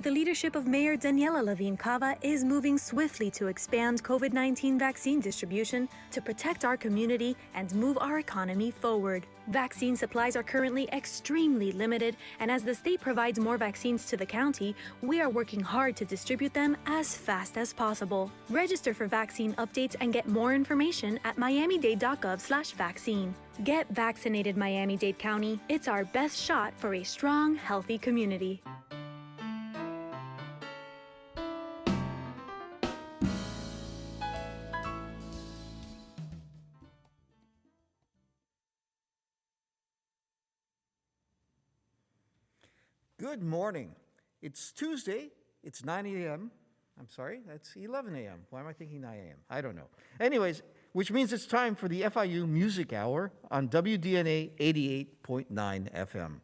The leadership of Mayor Daniela Levine Cava is moving swiftly to expand COVID-19 vaccine distribution to protect our community and move our economy forward. Vaccine supplies are currently extremely limited, and as the state provides more vaccines to the county, we are working hard to distribute them as fast as possible. Register for vaccine updates and get more information at miamidade.gov/vaccine. Get vaccinated, Miami-Dade County. It's our best shot for a strong, healthy community. Good morning. It's Tuesday. It's 9 a.m. I'm sorry, that's 11 a.m. Why am I thinking 9 a.m.? I don't know. Anyways, which means it's time for the FIU Music Hour on WDNA 88.9 FM,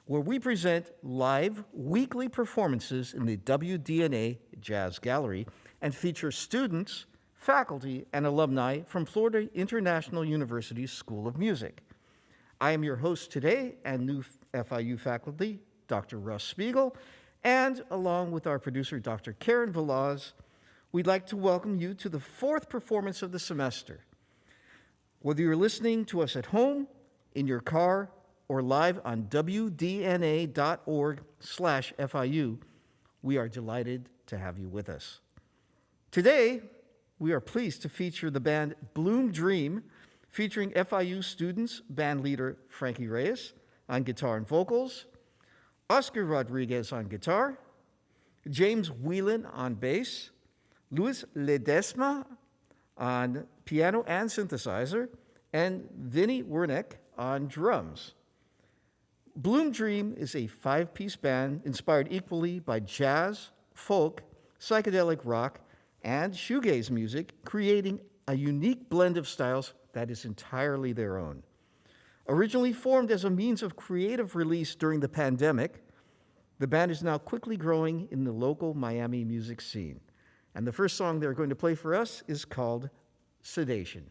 where we present live weekly performances in the WDNA Jazz Gallery and feature students, faculty, and alumni from Florida International University's School of Music. I am your host today and new FIU faculty, Dr. Russ Spiegel, and along with our producer, Dr. Karen Velaz, we'd like to welcome you to the fourth performance of the semester. Whether you're listening to us at home, in your car, or live on wdna.org/FIU, we are delighted to have you with us. Today, we are pleased to feature the band Bloom Dream, featuring FIU students, band leader Frankie Reyes on guitar and vocals, Oscar Rodriguez on guitar, James Whelan on bass, Luis Ledesma on piano and synthesizer, and Vinny Wernick on drums. Bloom Dream is a five-piece band inspired equally by jazz, folk, psychedelic rock, and shoegaze music, creating a unique blend of styles that is entirely their own. Originally formed as a means of creative release during the pandemic, the band is now quickly growing in the local Miami music scene. And the first song they're going to play for us is called Sedation.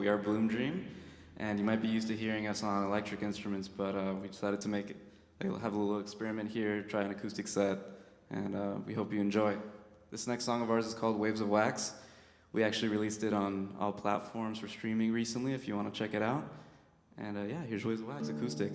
We are Bloom Dream, and you might be used to hearing us on electric instruments, but we decided to have a little experiment here, try an acoustic set, and we hope you enjoy. This next song of ours is called Waves of Wax. We actually released it on all platforms for streaming recently, if you want to check it out. And yeah, here's Waves of Wax, acoustic.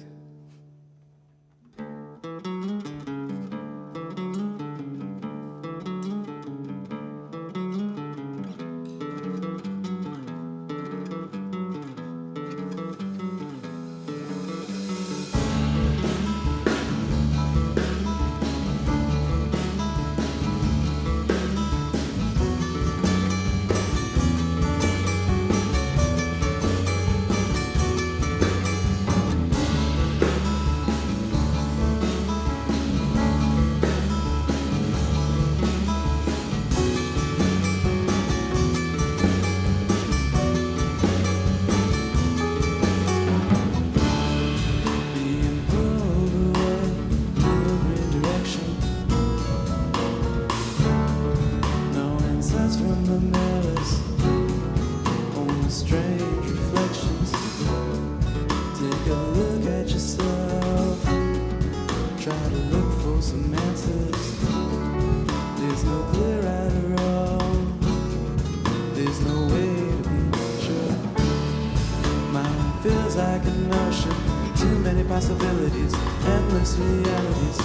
Possibilities, endless realities.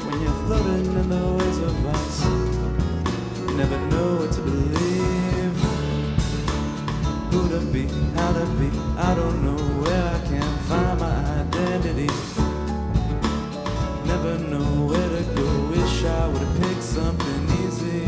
When you're floating in the waves of wax, you never know what to believe. Who to be, how to be, I don't know where I can find my identity. Never know where to go, wish I would've picked something easy.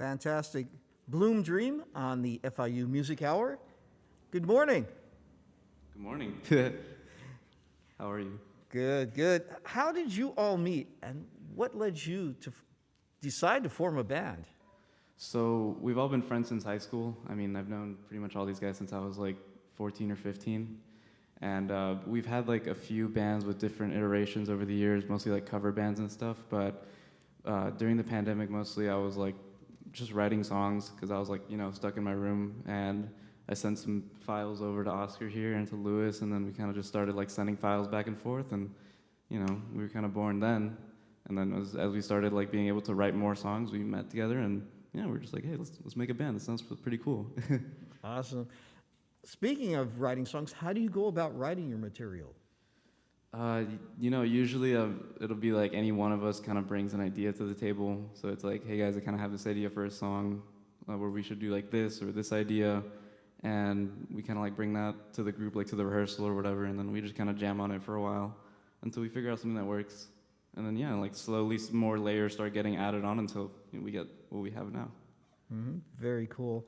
Fantastic. Bloom Dream on the FIU Music Hour. Good morning. Good morning. How are you? Good, good. How did you all meet, and what led you to decide to form a band? So we've all been friends since high school. I mean, I've known pretty much all these guys since I was like 14 or 15. And we've had like a few bands with different iterations over the years, mostly like cover bands and stuff. But during the pandemic, mostly I was like just writing songs because I was like, stuck in my room. And I sent some files over to Oscar here and to Lewis, and then we kind of just started like sending files back and forth. And, we were kind of born then. And then as we started like being able to write more songs, we met together and we're just like, hey, let's make a band. That sounds pretty cool. Awesome. Speaking of writing songs, how do you go about writing your material? Usually it'll be like any one of us kind of brings an idea to the table. So it's like, hey guys, I kind of have this idea for a song where we should do like this or this idea. And we kind of like bring that to the group, like to the rehearsal or whatever. And then we just kind of jam on it for a while until we figure out something that works. And then, like slowly more layers start getting added on until we get what we have now. Mm-hmm. Very cool.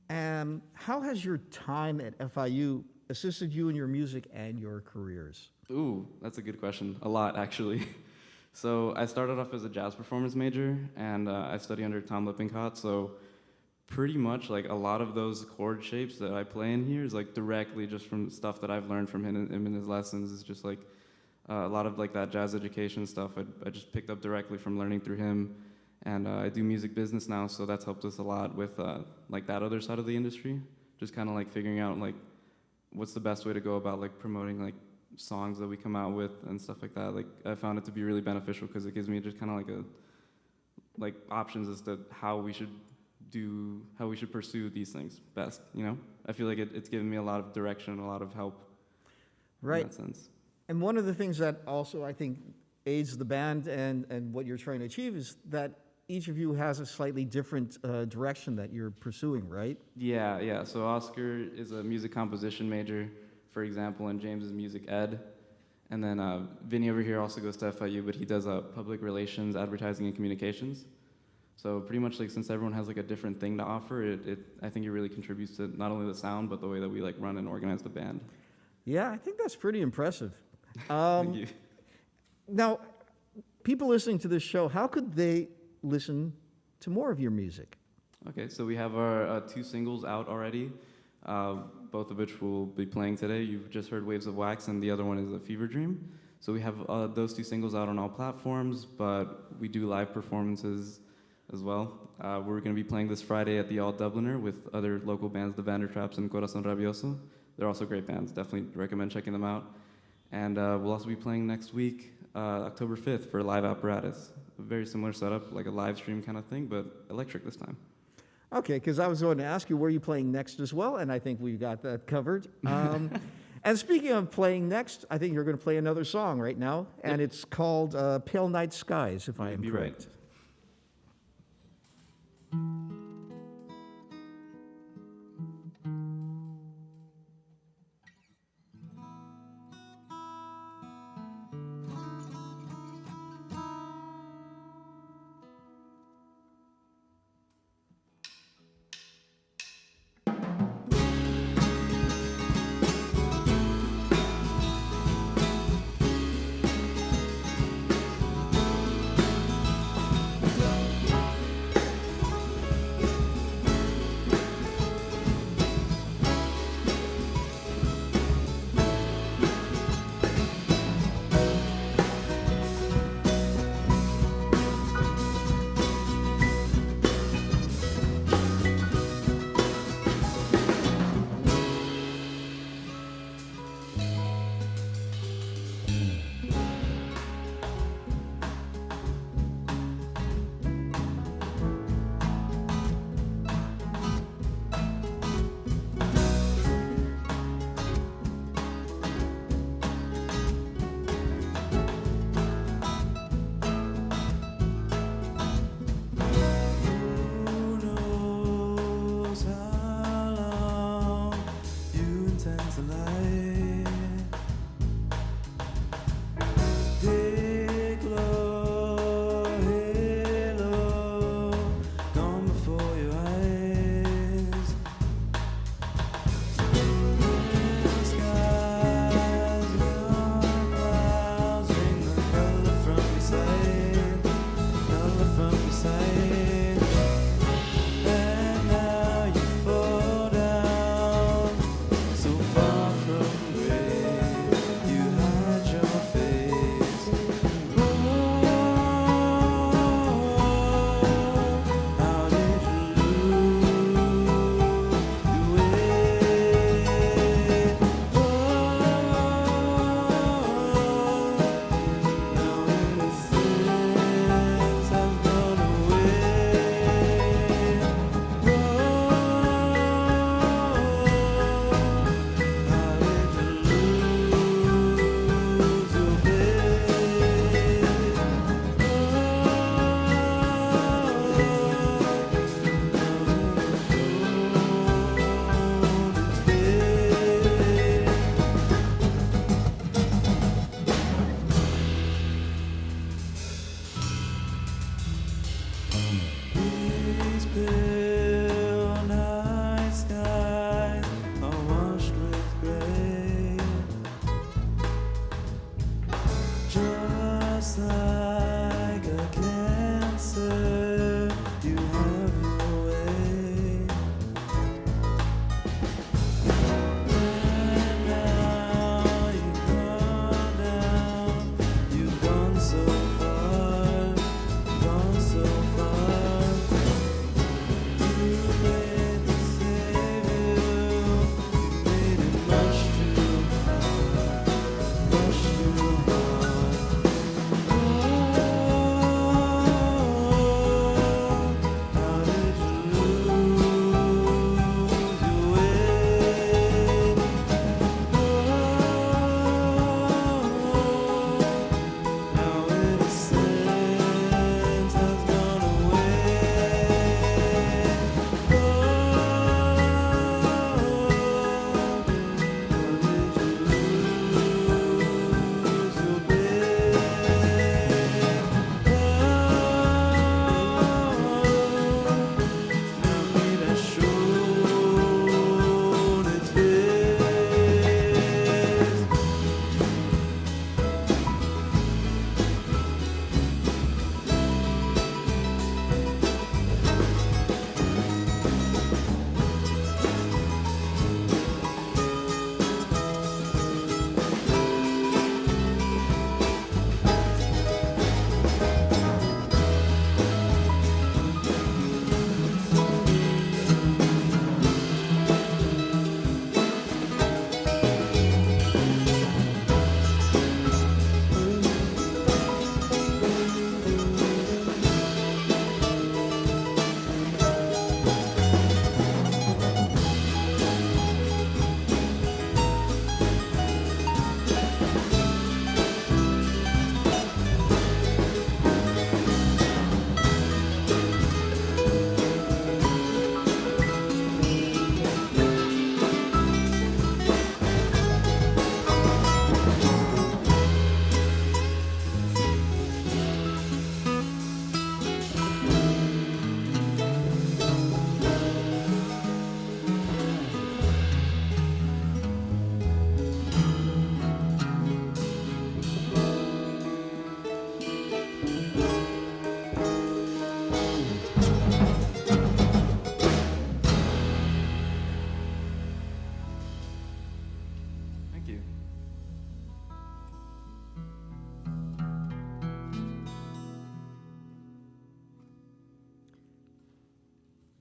And how has your time at FIU assisted you in your music and your careers? Ooh, that's a good question. A lot, actually. So I started off as a jazz performance major, and I study under Tom Lippincott. So pretty much like a lot of those chord shapes that I play in here is like directly just from stuff that I've learned from him in his lessons. It's just like a lot of like that jazz education stuff I just picked up directly from learning through him. And I do music business now, so that's helped us a lot with like that other side of the industry. Just kind of like figuring out like what's the best way to go about like promoting like songs that we come out with and stuff like that. Like I found it to be really beneficial because it gives me just kind of like options as to how we should pursue these things best. I feel like it's given me a lot of direction and a lot of help. Right. In that sense. And one of the things that also I think aids the band and what you're trying to achieve is that each of you has a slightly different direction that you're pursuing, right? Yeah. So Oscar is a music composition major, for example, and James is music ed. And then Vinny over here also goes to FIU, but he does public relations, advertising, and communications. So pretty much like since everyone has like a different thing to offer, I think it really contributes to not only the sound, but the way that we like run and organize the band. Yeah, I think that's pretty impressive. Thank you. Now, people listening to this show, how could they listen to more of your music? Okay, so we have our 2 singles out already, both of which we'll be playing today. You've just heard Waves of Wax, and the other one is A Fever Dream. So we have those 2 singles out on all platforms, but we do live performances as well. We're going to be playing this Friday at the All Dubliner with other local bands, the Vandertraps and Corazon Rabioso. They're also great bands. Definitely recommend checking them out. And we'll also be playing next week, October 5th, for Live Apparatus. A very similar setup, like a live stream kind of thing, but electric this time. Okay, because I was going to ask you where you playing next as well, and I think we've got that covered. And speaking of playing next, I think you're going to play another song right now, and it's called Pale Night Skies, if I am correct. Right.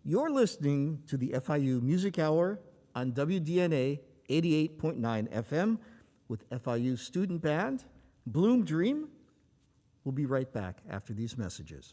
You're listening to the FIU Music Hour on WDNA 88.9 FM with FIU student band Bloom Dream. We'll be right back after these messages.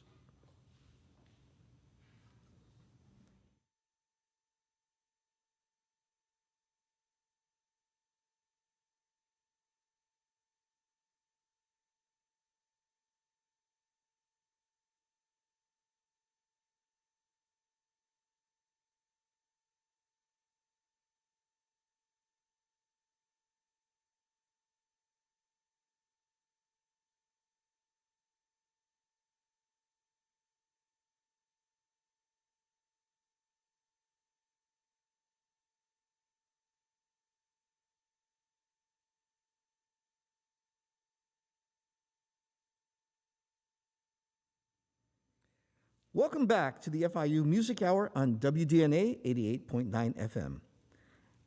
Welcome back to the FIU Music Hour on WDNA 88.9 FM.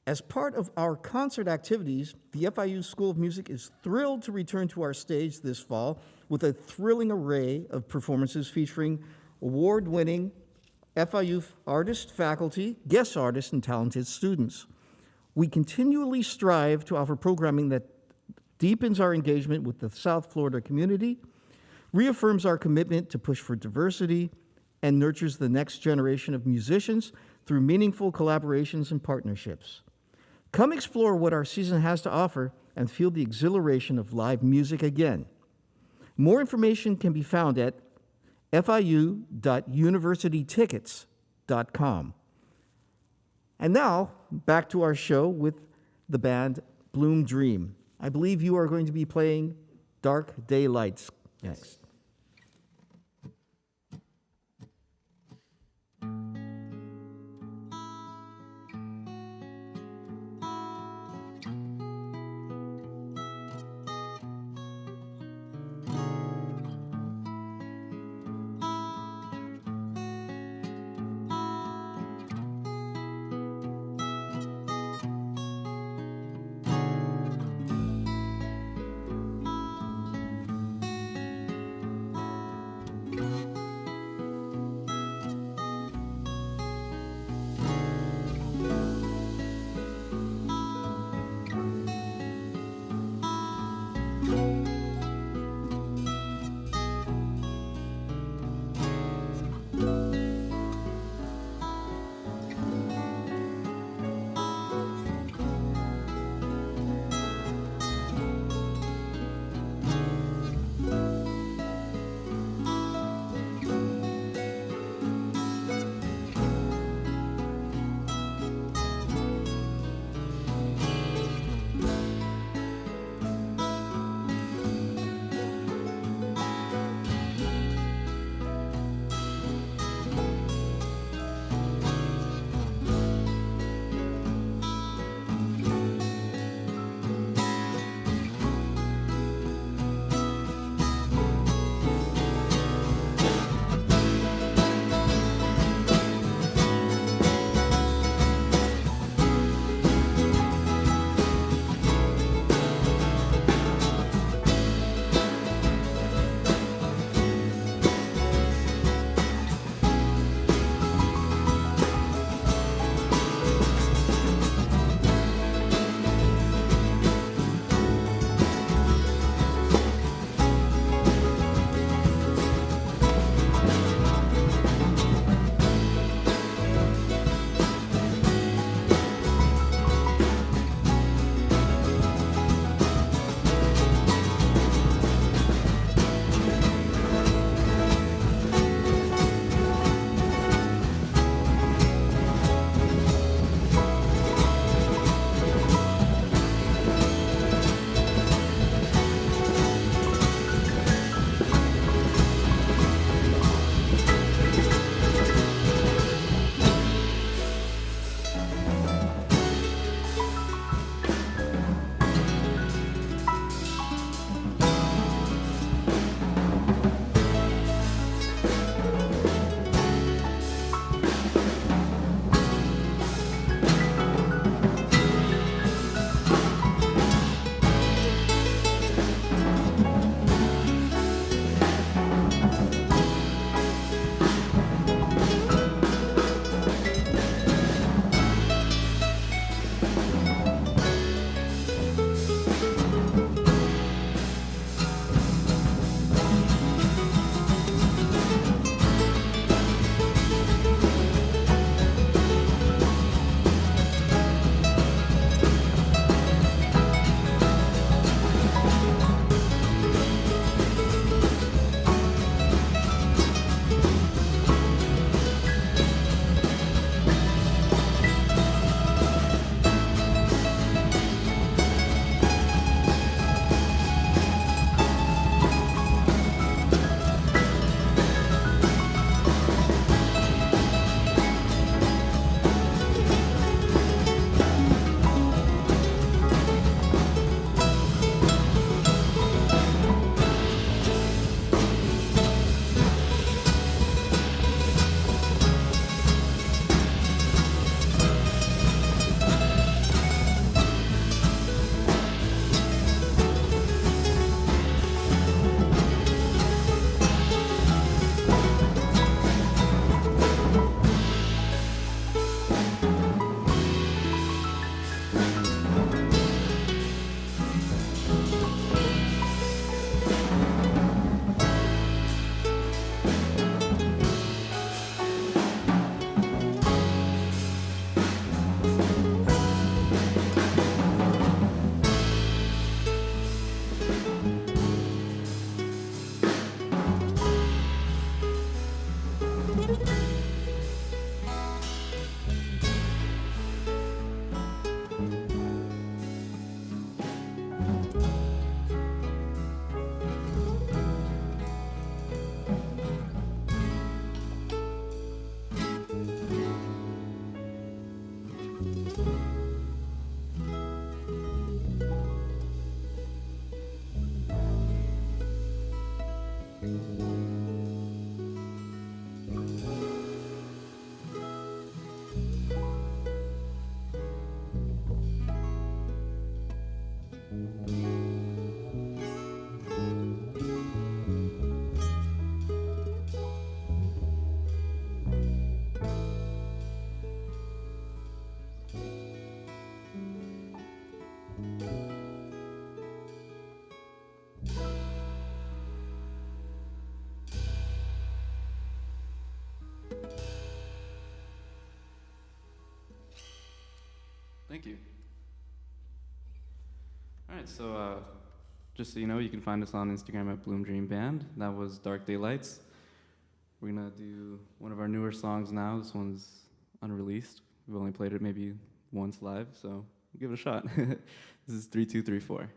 As part of our concert activities, the FIU School of Music is thrilled to return to our stage this fall with a thrilling array of performances featuring award-winning FIU artists, faculty, guest artists, and talented students. We continually strive to offer programming that deepens our engagement with the South Florida community, reaffirms our commitment to push for diversity, and nurtures the next generation of musicians through meaningful collaborations and partnerships. Come explore what our season has to offer and feel the exhilaration of live music again. More information can be found at fiu.universitytickets.com. And now, back to our show with the band Bloom Dream. I believe you are going to be playing Dark Daylights next. Thank you. All right, so just so you know, you can find us on Instagram at Bloom Dream Band. That was Dark Daylights. We're gonna do one of our newer songs now. This one's unreleased. We've only played it maybe once live, so give it a shot. This is 3234.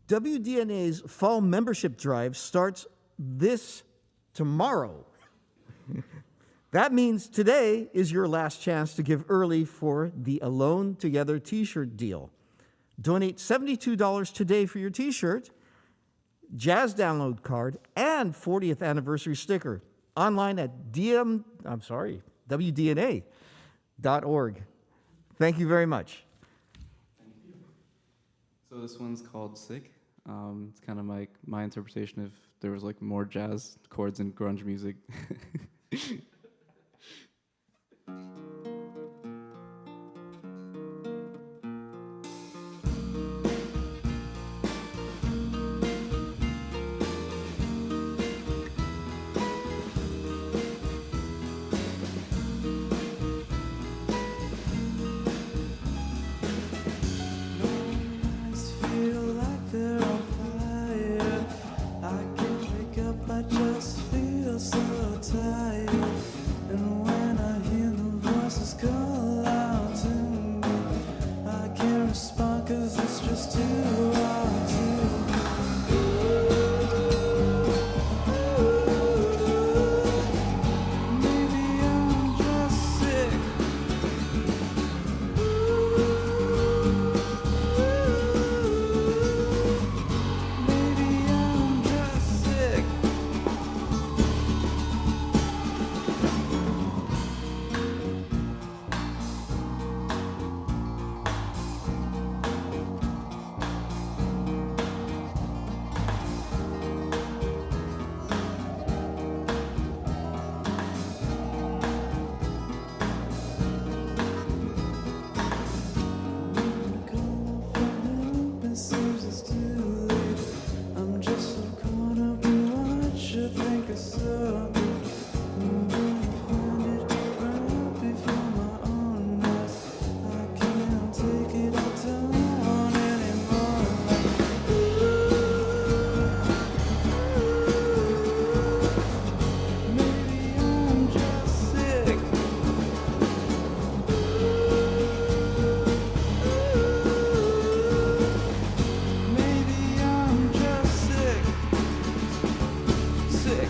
WDNA's fall membership drive starts tomorrow. That means today is your last chance to give early for the Alone Together t-shirt deal. Donate $72 today for your t-shirt, jazz download card, and 40th anniversary sticker online at wdna.org. Thank you very much. So this one's called Sick. It's kind of like my interpretation if there was like more jazz chords and grunge music. Feel like they're on fire. I can't wake up, I just feel so tired. And when I hear the voices call out to me, I can't respond 'cause it's just too hard to. Maybe I'm just sick. Maybe I'm just sick. It seems it's too late. I'm just so caught up in what you think is so good. Find it right before my own eyes. I can't take it all down anymore. Maybe I'm just sick. Maybe I'm just sick. Sick.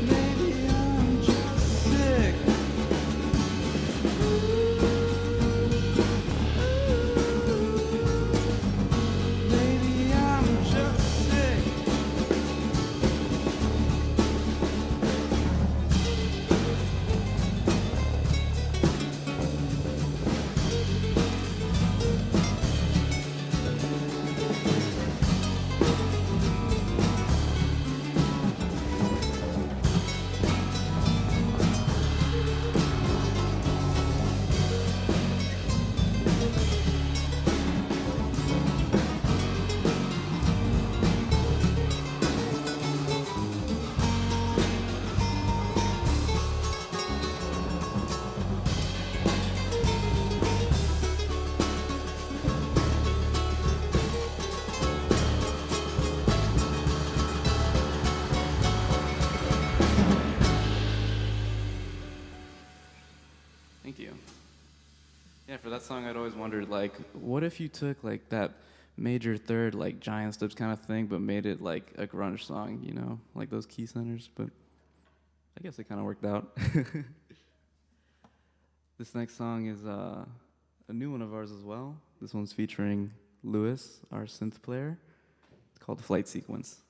Maybe I'm just sick. Maybe I'm just sick. Thank you. Yeah, for that song, I'd always wondered, like, what if you took, like, that major third, like, giant steps kind of thing, but made it, like, a grunge song, you know? Like those key centers, but I guess it kind of worked out. This next song is a new one of ours as well. This one's featuring Lewis, our synth player. It's called The Flight Sequence.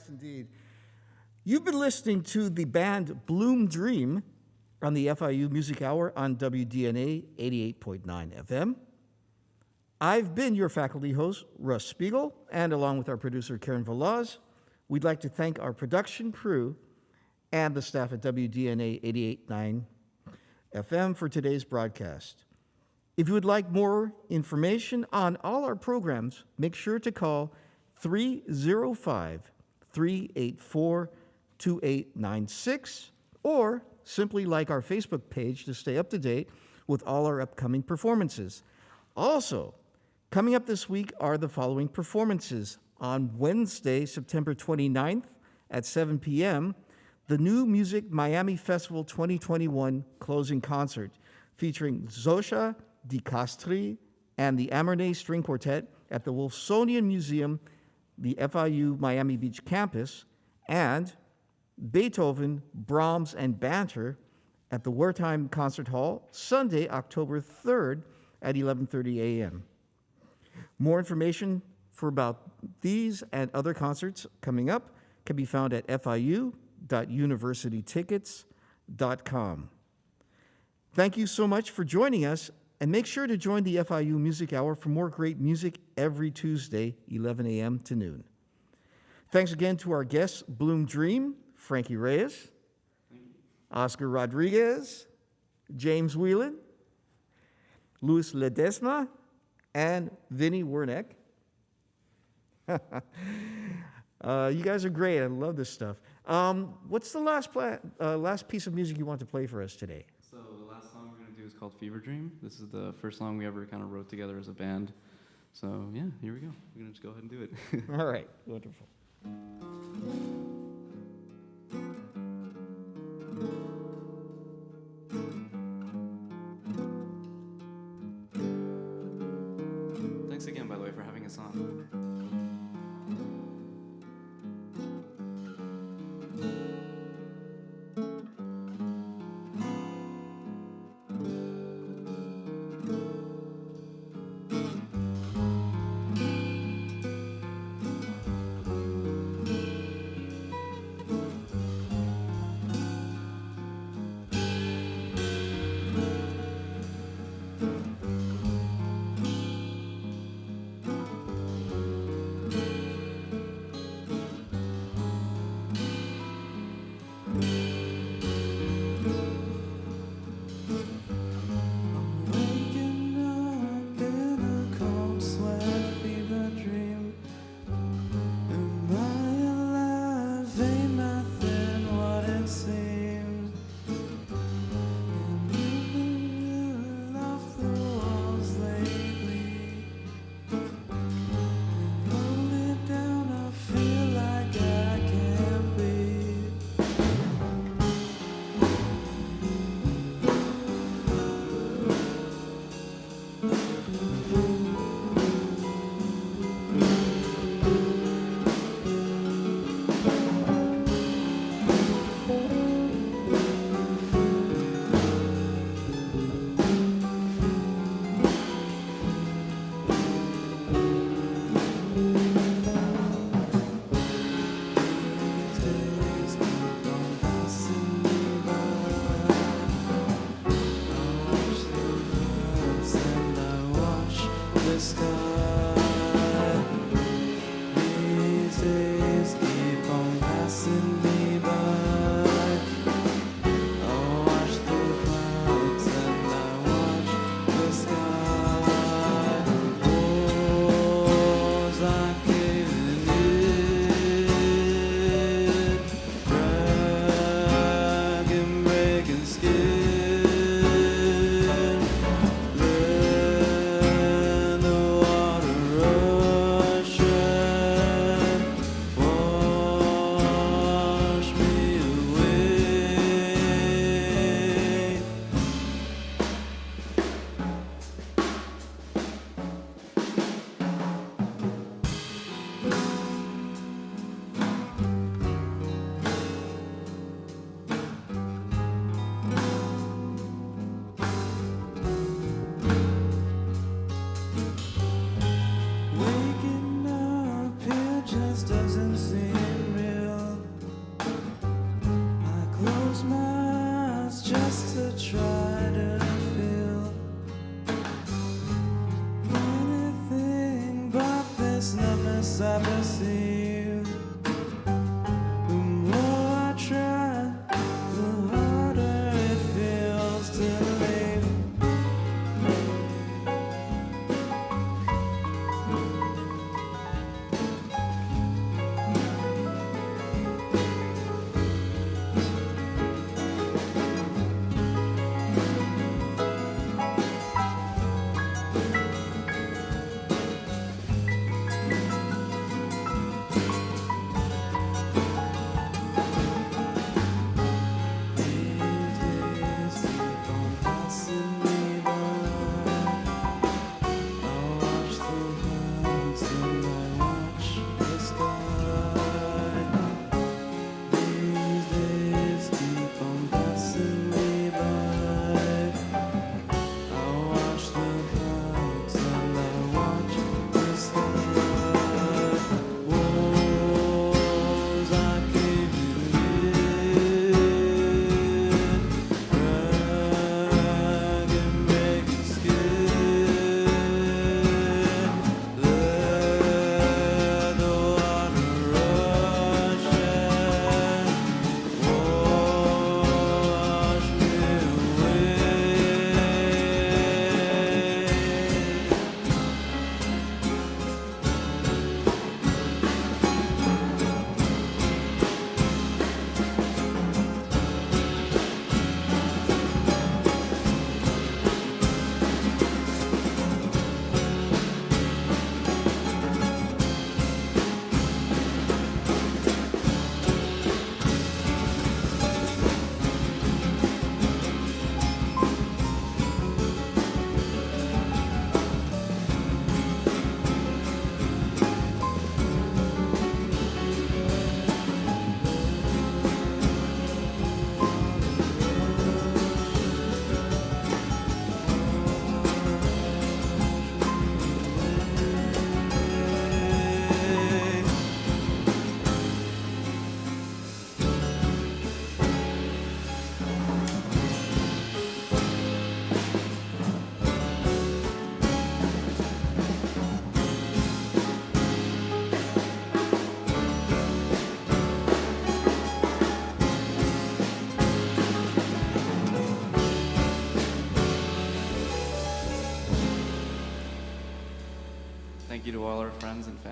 Yes, indeed. You've been listening to the band Bloom Dream on the FIU Music Hour on WDNA 88.9 FM. I've been your faculty host, Russ Spiegel, and along with our producer, Karen Velaz, we'd like to thank our production crew and the staff at WDNA 88.9 FM for today's broadcast. If you would like more information on all our programs, make sure to call 305-384-2896 or simply like our Facebook page to stay up to date with all our upcoming performances. Also, coming up this week are the following performances. On Wednesday, September 29th at 7 p.m., the New Music Miami Festival 2021 closing concert featuring Zosha Di Castri and the Amernay String Quartet at the Wolfsonian Museum, the FIU Miami Beach campus, and Beethoven, Brahms, and Banter at the Wartime Concert Hall, Sunday, October 3rd at 11:30 a.m. More information for about these and other concerts coming up can be found at fiu.universitytickets.com. Thank you so much for joining us, and make sure to join the FIU Music Hour for more great music every Tuesday, 11 a.m. to noon. Thanks again to our guests, Bloom Dream, Frankie Reyes, Oscar Rodriguez, James Whelan, Luis Ledesma, and Vinny Wernick. You guys are great. I love this stuff. What's the last piece of music you want to play for us today? So the last song we're going to do is called Fever Dream. This is the first song we ever kind of wrote together as a band. So yeah, here we go. We're going to just go ahead and do it. All right, wonderful. Thanks again, by the way, for having us on.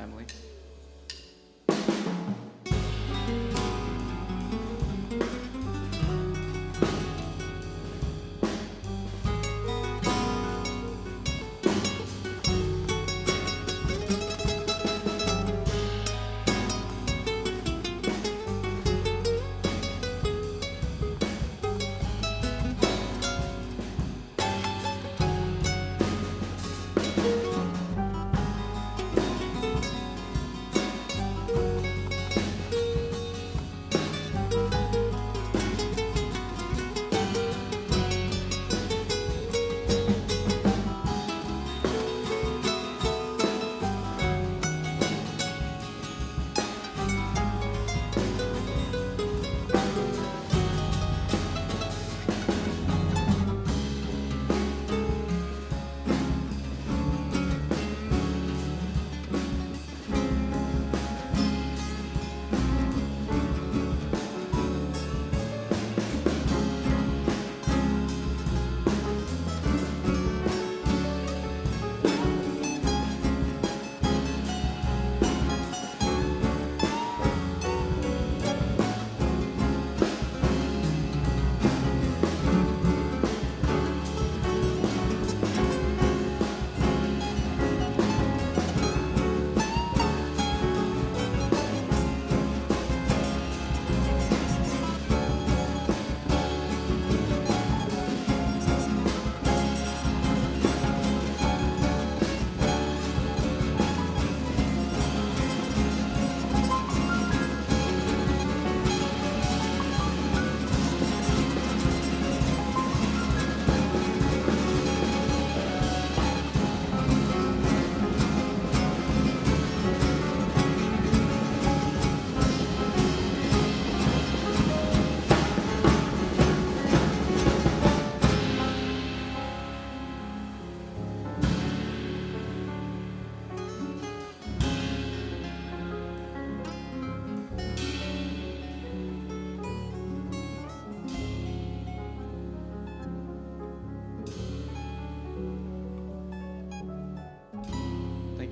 family.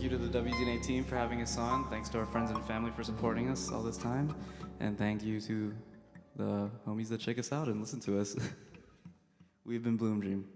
Thank you to the WDNA team for having us on. Thanks to our friends and family for supporting us all this time. And thank you to the homies that check us out and listen to us. We've been Bloom Dream.